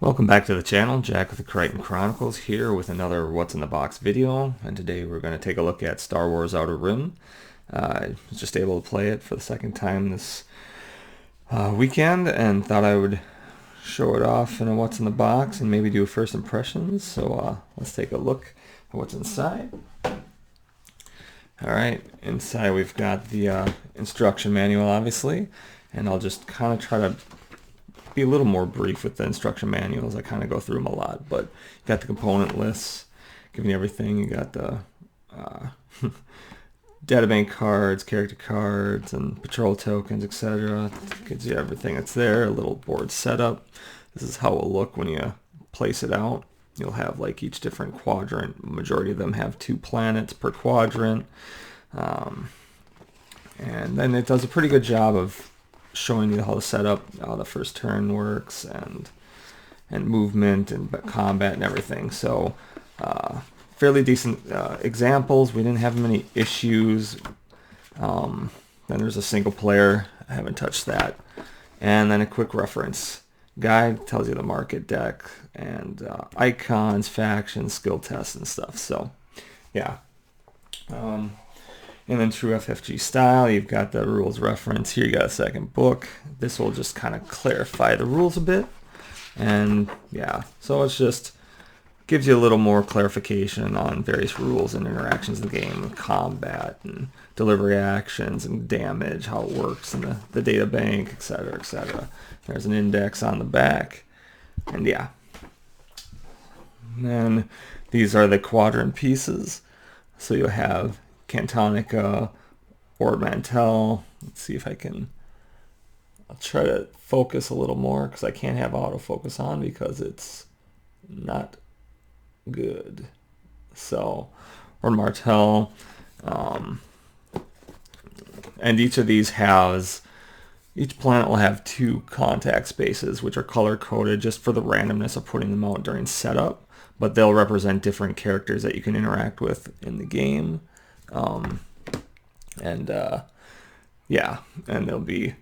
Welcome back to the channel. Jack with the Crichton Chronicles here with another What's in the Box video, and today we're going to take a look at Star Wars Outer Rim. I was just able to play it for the second time this weekend and thought I would show it off in a What's in the Box and maybe do first impressions. So let's take a look at what's inside. Alright, inside we've got the instruction manual obviously, and I'll just kind of try to be a little more brief with the instruction manuals. I kind of go through them a lot, but you got the component lists giving you everything. You got the databank cards, character cards, and patrol tokens, etc. Gives you everything that's there. A little board setup. This is how it will look when you place it out. You'll have like each different quadrant. Majority of them have 2 planets per quadrant. And then it does a pretty good job of showing you how the setup, how the first turn works, and movement and combat and everything. So fairly decent examples. We didn't have many issues. Then there's a single player. I haven't touched that. And then a quick reference guide tells you the market deck and icons, factions, skill tests, and stuff. So yeah. And then true FFG style, you've got the rules reference. Here you got a second book. This will just kind of clarify the rules a bit. And yeah, so it's just gives you a little more clarification on various rules and interactions in the game, combat and delivery actions and damage, how it works in the data bank, etc., etc. There's an index on the back. And yeah. And then these are the quadrant pieces. So you'll have Cantonica, Ord Mantell. Let's see if I'll try to focus a little more because I can't have autofocus on because it's not good. So, Ord Mantell, and each of these each planet will have 2 contact spaces which are color coded just for the randomness of putting them out during setup, but they'll represent different characters that you can interact with in the game. Yeah, and there'll be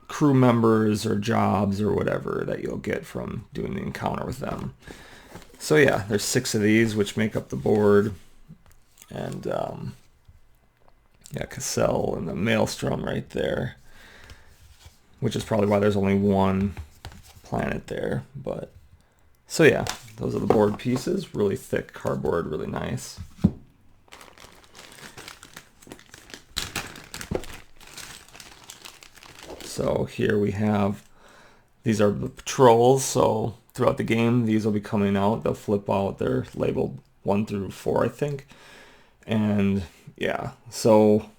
crew members or jobs or whatever that you'll get from doing the encounter with them. So yeah, there's 6 of these which make up the board, and yeah, Cassell and the Maelstrom right there, which is probably why there's only 1 planet there. But so yeah, those are the board pieces. Really thick cardboard, really nice. So here we have, these are the patrols, so throughout the game these will be coming out. They'll flip out. They're labeled 1 through 4, I think. And yeah, so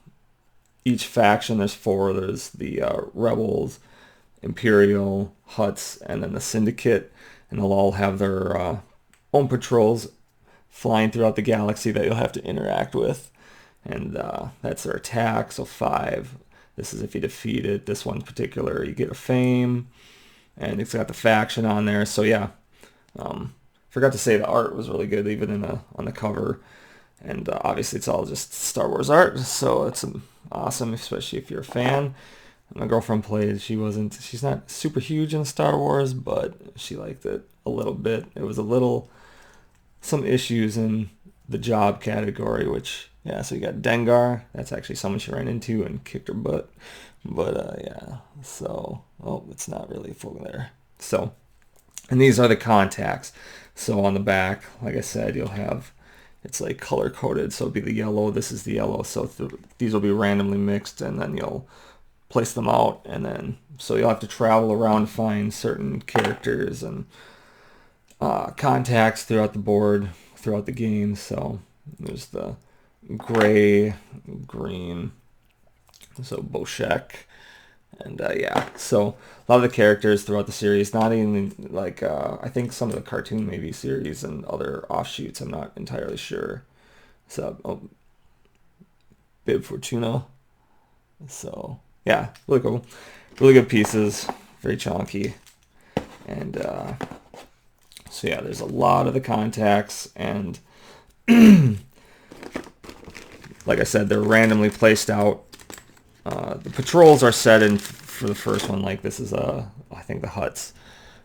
each faction, there's 4. There's the Rebels, Imperial, Hutts, and then the Syndicate. And they'll all have their own patrols flying throughout the galaxy that you'll have to interact with. And that's their attack, so 5. This is if you defeat it. This one in particular, you get a fame, and it's got the faction on there. So yeah, forgot to say the art was really good, even on the cover. And obviously, it's all just Star Wars art, so it's awesome, especially if you're a fan. My girlfriend played. She's not super huge in Star Wars, but she liked it a little bit. It was some issues in the job category, which. Yeah, so you got Dengar. That's actually someone she ran into and kicked her butt. But yeah, so, oh, it's not really full there. So, and these are the contacts. So on the back, like I said, you'll have, it's like color coded. So it'll be the yellow. This is the yellow. So these will be randomly mixed, and then you'll place them out. And then, so you'll have to travel around to find certain characters and contacts throughout the board, throughout the game. So there's the gray, green, so Boshek, and yeah, so a lot of the characters throughout the series, not even like I think some of the cartoon maybe series and other offshoots, I'm not entirely sure. So Bib Fortuna, so yeah, really cool, really good pieces, very chunky, and so yeah, there's a lot of the contacts, and like I said, they're randomly placed out. The patrols are set in for the first one, like this is I think the Hutts.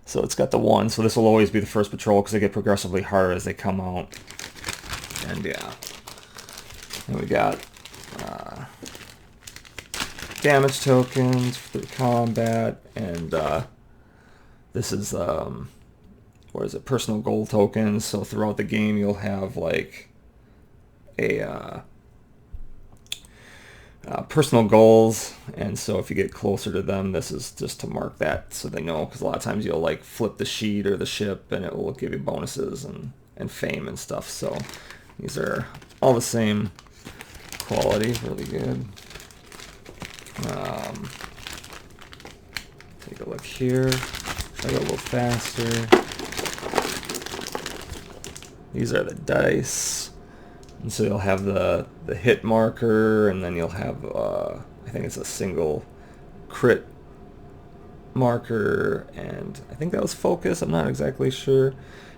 So it's got the 1, so this will always be the first patrol because they get progressively harder as they come out. And yeah. And we got damage tokens for combat, and this is what is it, personal goal tokens. So throughout the game you'll have like a personal goals, and so if you get closer to them, this is just to mark that so they know, because a lot of times you'll like flip the sheet or the ship and it will give you bonuses and fame and stuff. So these are all the same quality, really good. Take a look here. I go a little faster. These are the dice. And so you'll have the hit marker, and then you'll have, I think it's a single crit marker, and I think that was focus, I'm not exactly sure,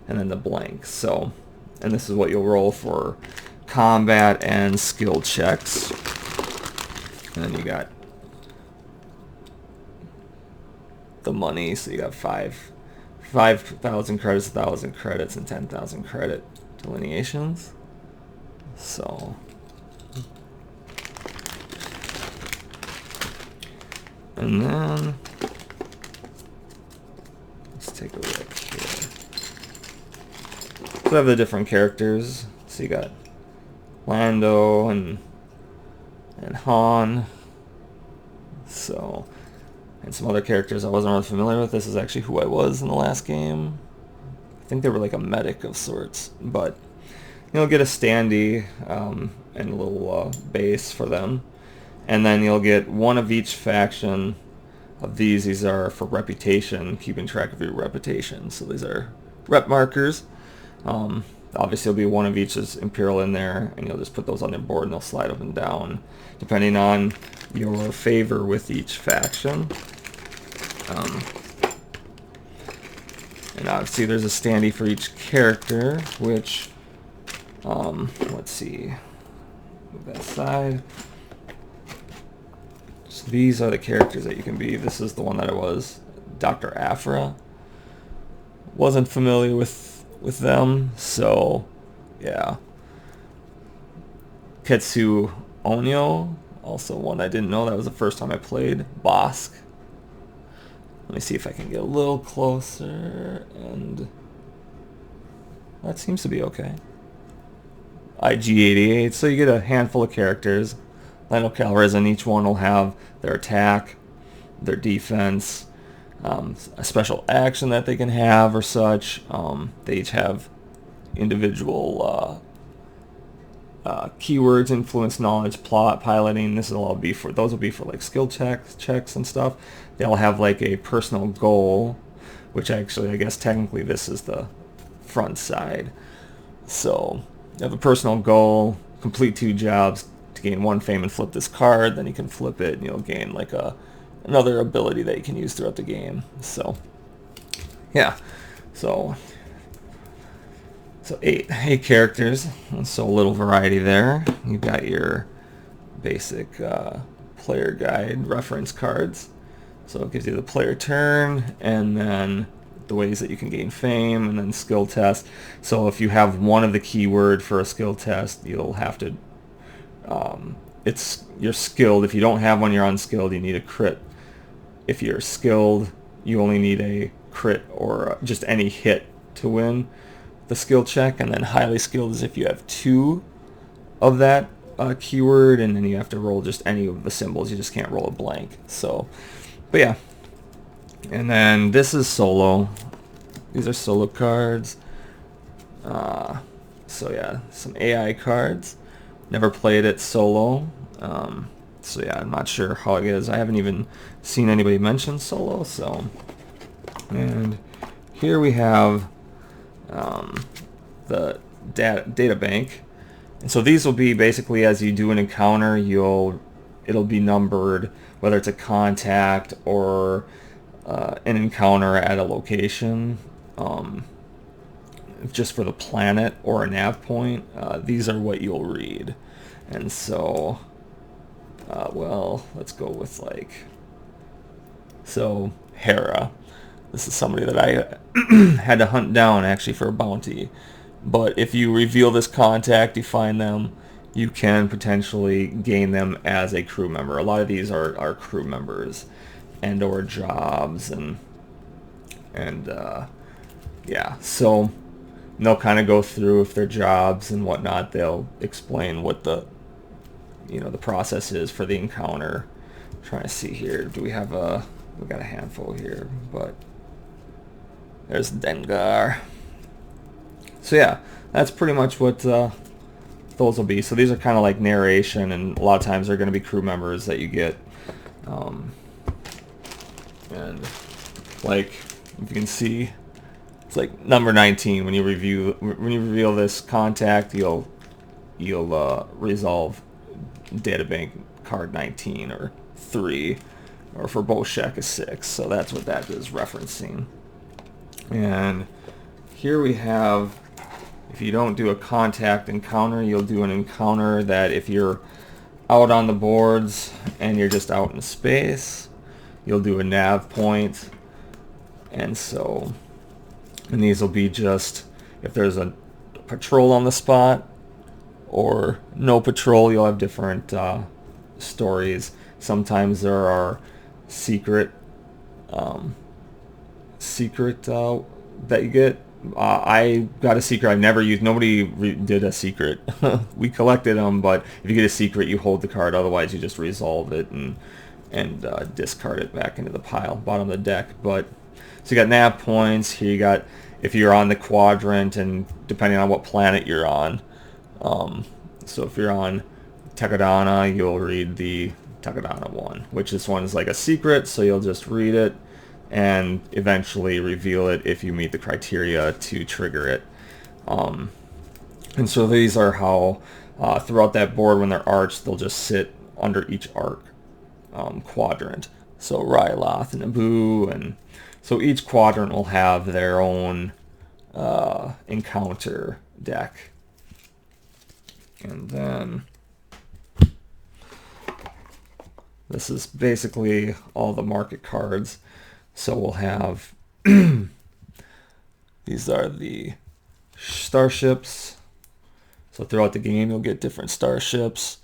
and then the blank. So, and this is what you'll roll for combat and skill checks. And then you got the money, so you got 5,000 credits, 1,000 credits, and 10,000 credit delineations. So, and then let's take a look here. So we have the different characters. So you got Lando and Han. So, and some other characters I wasn't really familiar with. This is actually who I was in the last game. I think they were like a medic of sorts, but you'll get a standee and a little base for them. And then you'll get one of each faction of these. These are for reputation, keeping track of your reputation. So these are rep markers. Obviously there'll be one of each as Imperial in there, and you'll just put those on your board and they'll slide up and down depending on your favor with each faction. And obviously there's a standee for each character, which let's see, move that aside. So these are the characters that you can be. This is the one that I was, Dr. Aphra. Wasn't familiar with them, so yeah. Ketsu Onyo, also one I didn't know. That was the first time I played. Bosk. Let me see if I can get a little closer, and that seems to be okay. IG-88, so you get a handful of characters. Lando Calrissian, each one will have their attack, their defense, a special action that they can have or such. They each have individual keywords, influence, knowledge, plot, piloting. This will all be for, those will be for like skill checks and stuff. They'll have like a personal goal, which actually I guess technically this is the front side. So you have a personal goal, complete 2 jobs to gain 1 fame and flip this card. Then you can flip it and you'll gain like another ability that you can use throughout the game. So yeah, so 8 characters, so a little variety there. You've got your basic player guide reference cards. So it gives you the player turn, and then the ways that you can gain fame, and then skill test. So if you have one of the keyword for a skill test, you'll have to, you're skilled. If you don't have one, you're unskilled. You need a crit. If you're skilled, you only need a crit or just any hit to win the skill check. And then highly skilled is if you have 2 of that keyword, and then you have to roll just any of the symbols. You just can't roll a blank. So, but yeah. And then this is solo. These are solo cards. So yeah, some AI cards. Never played it solo. So yeah, I'm not sure how it is. I haven't even seen anybody mention solo. So, and here we have the data bank. And so these will be basically, as you do an encounter, it'll be numbered, whether it's a contact or an encounter at a location, just for the planet or a nav point. These are what you'll read. And so, well, let's go with like, so Hera. This is somebody that I had to hunt down actually for a bounty. But if you reveal this contact, you find them, you can potentially gain them as a crew member. A lot of these are crew members and or jobs and yeah. So they'll kind of go through if they're jobs and whatnot. They'll explain what the the process is for the encounter. I'm trying to see here. Do we have we got a handful here, but there's Dengar. So yeah, that's pretty much what those will be. So these are kind of like narration, and a lot of times they're going to be crew members that you get. And like if you can see, it's like number 19. When you reveal this contact, you'll resolve databank card 19 or 3, or for Boshek is 6. So that's what that is referencing. And here we have, if you don't do a contact encounter, you'll do an encounter that if you're out on the boards and you're just out in space, you'll do a nav point. And these will be just if there's a patrol on the spot or no patrol, you'll have different stories. Sometimes there are secret that you get. I got a secret I've never used. Nobody did a secret. We collected them, but if you get a secret, you hold the card. Otherwise, you just resolve it and discard it back into the pile, bottom of the deck. But so you got nav points. Here you got if you're on the quadrant, and depending on what planet you're on. So if you're on Takodana, you'll read the Takodana one, which this one is like a secret, so you'll just read it and eventually reveal it if you meet the criteria to trigger it. And so these are how throughout that board, when they're arched, they'll just sit under each arc quadrant. So Ryloth and Naboo, and so each quadrant will have their own encounter deck. And then this is basically all the market cards. So we'll have these are the starships. So throughout the game you'll get different starships,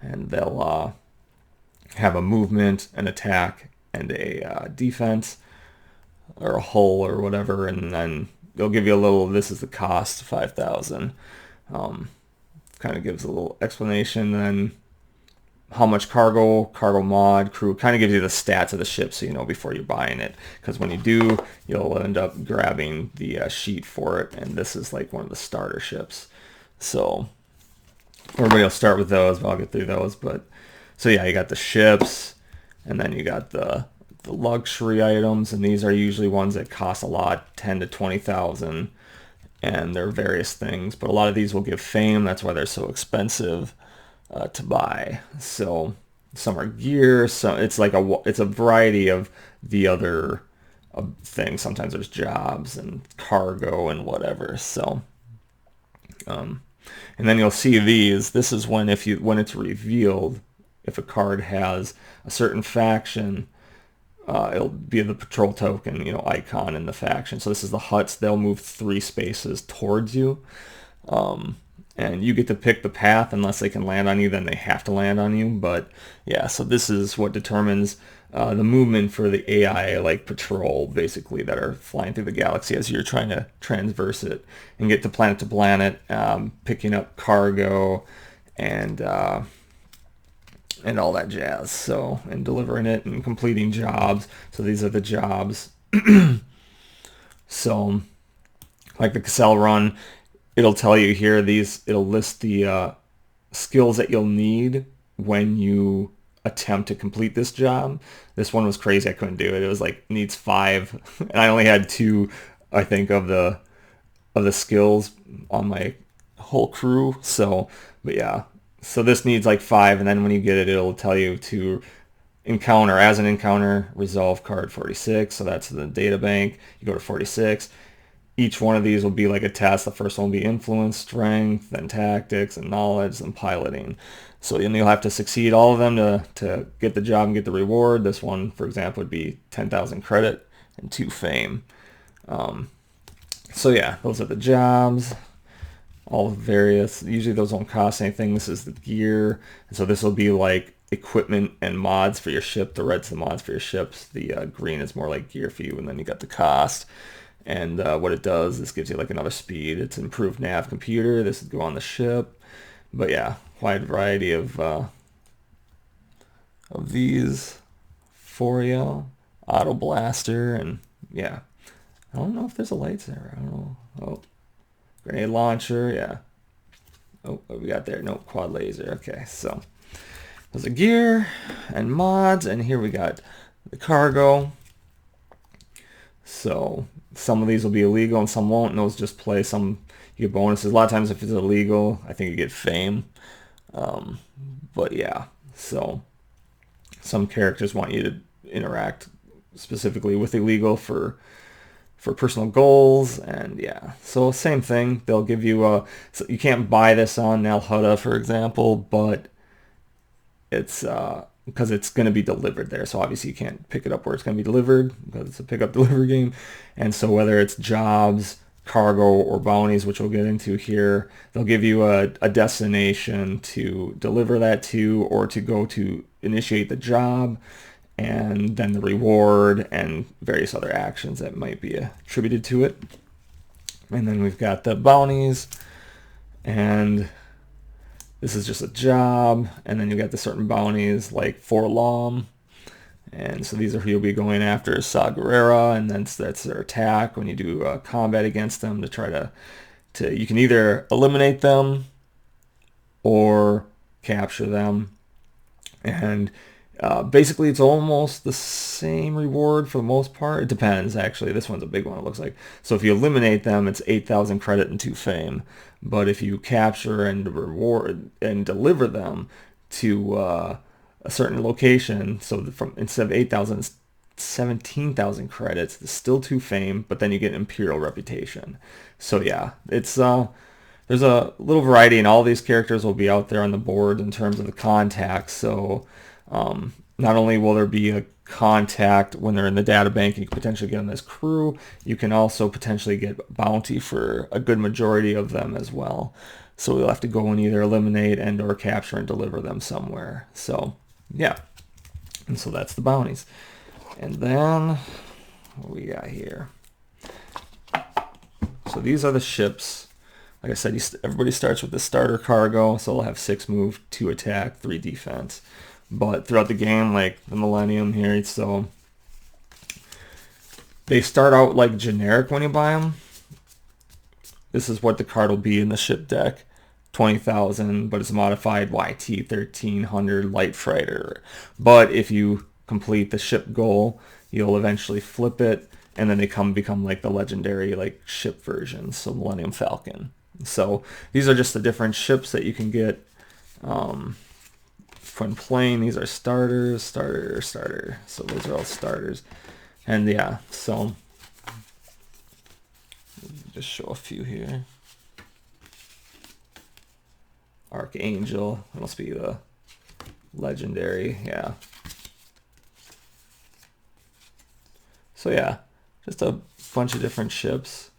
and they'll have a movement, an attack, and a defense, or a hull or whatever, and then they'll give you a little, this is the cost, 5,000. Kind of gives a little explanation, then how much cargo mod, crew, kind of gives you the stats of the ship so you know before you're buying it. Because when you do, you'll end up grabbing the sheet for it, and this is like one of the starter ships. So everybody will start with those, but I'll get through those. But so yeah, you got the ships, and then you got the luxury items, and these are usually ones that cost a lot, 10 to 20,000. And there are various things, but a lot of these will give fame. That's why they're so expensive to buy. So some are gear. So it's like it's a variety of the other things. Sometimes there's jobs and cargo and whatever. So and then you'll see these. This is when when it's revealed, if a card has a certain faction. It'll be the patrol token, icon in the faction. So this is the Hutts. They'll move 3 spaces towards you. And you get to pick the path. Unless they can land on you, then they have to land on you. But yeah, so this is what determines the movement for the AI, like patrol, basically, that are flying through the galaxy as you're trying to transverse it and get to planet, picking up cargo and all that jazz. So, and delivering it and completing jobs. So these are the jobs. So, like the Cassell run, it'll tell you here, it'll list the skills that you'll need when you attempt to complete this job. This one was crazy. I couldn't do it. It was like, needs 5. And I only had 2, I think, of the skills on my whole crew. So, but yeah. So this needs like 5, and then when you get it, it'll tell you to encounter. As an encounter, resolve card 46. So that's the data bank. You go to 46. Each one of these will be like a test. The first one will be influence, strength, then tactics, and knowledge, and piloting. So you'll have to succeed all of them to get the job and get the reward. This one, for example, would be 10,000 credit and 2 fame. So yeah, those are the jobs. All various, usually those don't cost anything. This is the gear, and so this will be like equipment and mods for your ship. The red's the mods for your ships. The green is more like gear for you, and then you got the cost. And what it does, this gives you like another speed. It's improved nav computer. This would go on the ship. But yeah, wide variety of these for you. Auto blaster, and yeah. I don't know if there's a lightsaber. I don't know. Oh, grenade launcher, yeah. Oh, what we got there? No, quad laser. Okay, so there's a gear and mods, and here we got the cargo. So some of these will be illegal and some won't, and those just play. Some you get bonuses. A lot of times if it's illegal, I think you get fame. But yeah, so some characters want you to interact specifically with illegal for personal goals, and yeah, so same thing. They'll give you so you can't buy this on Nal Hutta, for example, but it's because it's going to be delivered there, so obviously you can't pick it up where it's going to be delivered because it's a pick up deliver game. And so whether it's jobs, cargo, or bounties, which we'll get into here, they'll give you a destination to deliver that to, or to go to initiate the job, and then the reward and various other actions that might be attributed to it. And then we've got the bounties, and this is just a job, and then you got the certain bounties like Forlom, and so these are who you'll be going after, Saw Gerrera, and then that's their attack when you do combat against them to try to you can either eliminate them or capture them. And basically, it's almost the same reward for the most part. It depends, actually. This one's a big one, it looks like. So if you eliminate them, it's 8,000 credit and 2 fame. But if you capture and reward and deliver them to a certain location, so from instead of 8,000, it's 17,000 credits. It's still 2 fame, but then you get Imperial reputation. So yeah, it's there's a little variety, and all these characters will be out there on the board in terms of the contacts. So not only will there be a contact when they're in the data bank and you can potentially get them as crew, you can also potentially get bounty for a good majority of them as well. So we'll have to go and either eliminate and or capture and deliver them somewhere. So yeah, and so that's the bounties. And then what we got here? So these are the ships. Like I said, everybody starts with the starter cargo, so they'll have 6 move, 2 attack, 3 defense. But throughout the game, like the Millennium here, so they start out like generic when you buy them. This is what the card will be in the ship deck. 20,000, but it's modified YT 1300 light freighter. But if you complete the ship goal, you'll eventually flip it, and then they become like the legendary like ship versions, so Millennium Falcon. So these are just the different ships that you can get from playing. These are starter. So those are all starters. And yeah, so just show a few here. Archangel, that must be the legendary, yeah. So yeah, just a bunch of different ships.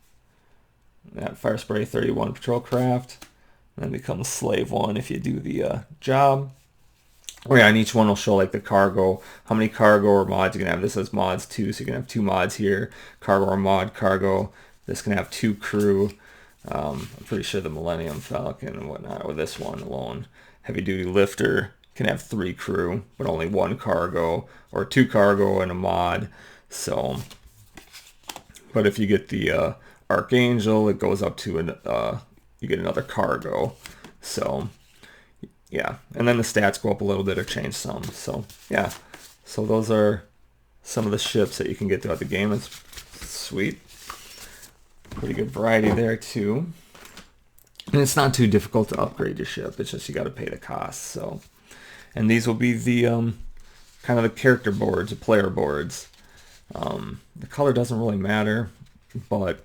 That Fire Spray 31 patrol craft, and then becomes Slave 1 if you do the job. Oh yeah, and each one will show like the cargo, how many cargo or mods you can have. This says mods 2, so you can have 2 mods here. Cargo or mod cargo. This can have 2 crew. I'm pretty sure the Millennium Falcon and whatnot, or this one alone. Heavy duty lifter can have 3 crew, but only 1 cargo, or 2 cargo and a mod. So, but if you get the Archangel, it goes up to you get another cargo. So yeah, and then the stats go up a little bit or change some. So yeah, so those are some of the ships that you can get throughout the game. That's sweet. Pretty good variety there too. And it's not too difficult to upgrade your ship. It's just you got to pay the cost. So, and these will be the kind of the character boards, the player boards. The color doesn't really matter, but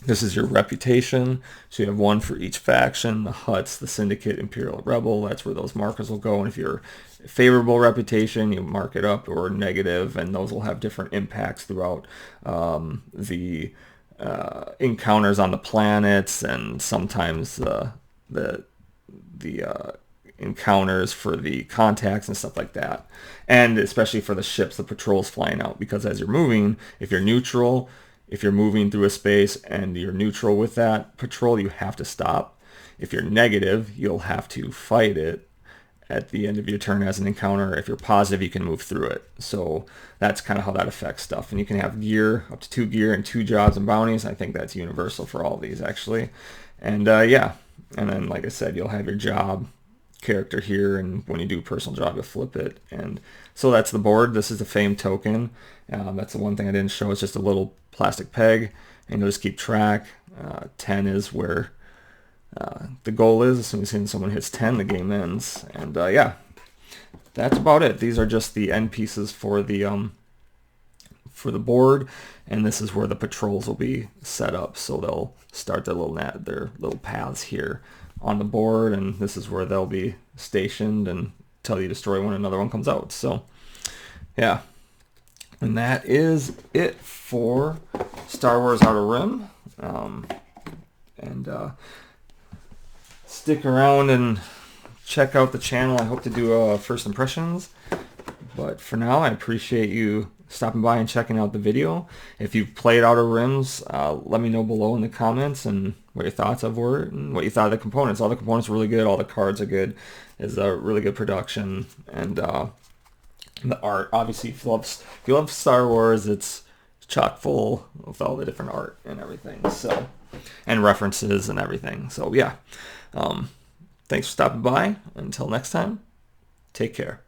This is your reputation. So you have one for each faction, the Hutts, the Syndicate, Imperial, Rebel. That's where those markers will go. And if you're favorable reputation, you mark it up, or negative, and those will have different impacts throughout the encounters on the planets, and sometimes the encounters for the contacts and stuff like that. And especially for the ships, the patrols flying out, because as you're moving, if you're neutral, if you're moving through a space and you're neutral with that patrol, you have to stop. If you're negative, you'll have to fight it at the end of your turn as an encounter. If you're positive, you can move through it. So that's kind of how that affects stuff. And you can have gear, up to 2 gear and 2 jobs and bounties. I think that's universal for all of these, actually. And yeah, and then like I said, you'll have your job character here, and when you do personal job, you'll flip it. And so that's the board. This is the fame token. That's the one thing I didn't show. It's just a little plastic peg, and you'll just keep track. 10 is where the goal is. As soon as someone hits 10, the game ends. And yeah, that's about it. These are just the end pieces for the board, and this is where the patrols will be set up. So they'll start their little paths here on the board, and this is where they'll be stationed until you destroy when another one comes out. So yeah, and that is it for Star Wars Outer Rim. And stick around and check out the channel. I hope to do first impressions, but for now, I appreciate you stopping by and checking out the video. If you've played Outer Rims, let me know below in the comments and what your thoughts were and what you thought of the components. All the components are really good. All the cards are good. It's a really good production. And the art, obviously, if you love Star Wars, it's chock full with all the different art and everything. So, and references and everything. So yeah, thanks for stopping by. Until next time, take care.